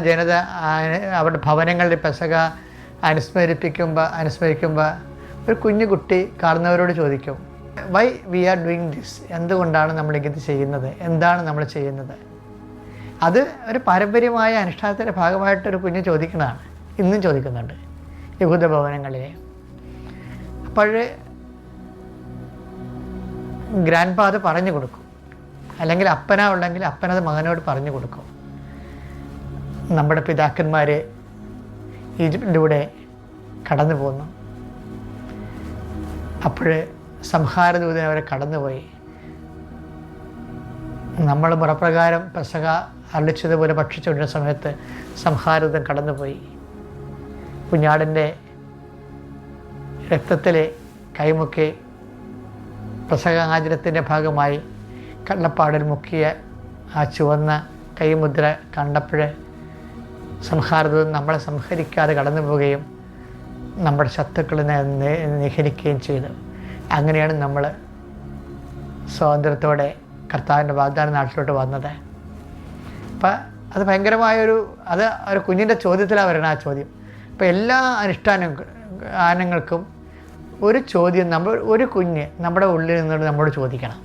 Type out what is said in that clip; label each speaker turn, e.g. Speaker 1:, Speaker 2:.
Speaker 1: ജനത അവരുടെ ഭവനങ്ങളിൽ പെസക അനുസ്മരിക്കുമ്പോൾ ഒരു കുഞ്ഞു കുട്ടി കാണുന്നവരോട് ചോദിക്കും, why we are doing this, എന്തുകൊണ്ടാണ് നമ്മളിത് ചെയ്യുന്നത്, എന്താണ് നമ്മൾ ചെയ്യുന്നത്? അത് ഒരു പാരമ്പര്യമായ അനുഷ്ഠാനത്തിൻ്റെ ഭാഗമായിട്ടൊരു കുഞ്ഞ് ചോദിക്കുന്നതാണ്, ഇന്നും ചോദിക്കുന്നുണ്ട് യഹൂദ ഭവനങ്ങളിൽ. അപ്പോൾ ഗ്രാൻഡ് ഫാ അത് പറഞ്ഞു കൊടുക്കും, അല്ലെങ്കിൽ അപ്പന ഉണ്ടെങ്കിൽ അപ്പനത് മകനോട് പറഞ്ഞു കൊടുക്കും. നമ്മുടെ പിതാക്കന്മാർ ഈജിപ്തിലൂടെ കടന്നു പോന്നു. അപ്പോൾ സംഹാരദൂതൻ അവരെ കടന്നുപോയി. നമ്മൾ മുറപ്രകാരം പെസക അരളിച്ചതുപോലെ ഭക്ഷിച്ചുകൊണ്ടിരുന്ന സമയത്ത് സംഹാരദൂതൻ കടന്നുപോയി. കുഞ്ഞാടിൻ്റെ രക്തത്തിൽ കൈമുക്കി പെസക ആചരണത്തിൻ്റെ ഭാഗമായി കള്ളപ്പാടിൽ മുക്കിയ ആ ചുവന്ന കൈമുദ്ര കണ്ടപ്പോൾ സംഹാരദൂതൻ നമ്മളെ സംഹരിക്കാതെ കടന്നു പോവുകയും നമ്മുടെ ശത്രുക്കളെ നിഹരിക്കുകയും ചെയ്തു. അങ്ങനെയാണ് നമ്മൾ സ്വാതന്ത്ര്യത്തോടെ കർത്താവിൻ്റെ വാഗ്ദാന നാട്ടിലോട്ട് വന്നത്. അപ്പം അത് ഭയങ്കരമായൊരു ഒരു കുഞ്ഞിൻ്റെ ചോദ്യത്തിലാണ് വരുന്നത് ആ ചോദ്യം. അപ്പോൾ എല്ലാ അനുഷ്ഠാനങ്ങൾക്കും ഒരു ചോദ്യം ഒരു കുഞ്ഞ് നമ്മുടെ ഉള്ളിൽ നിന്നോട് നമ്മോട് ചോദിക്കണം.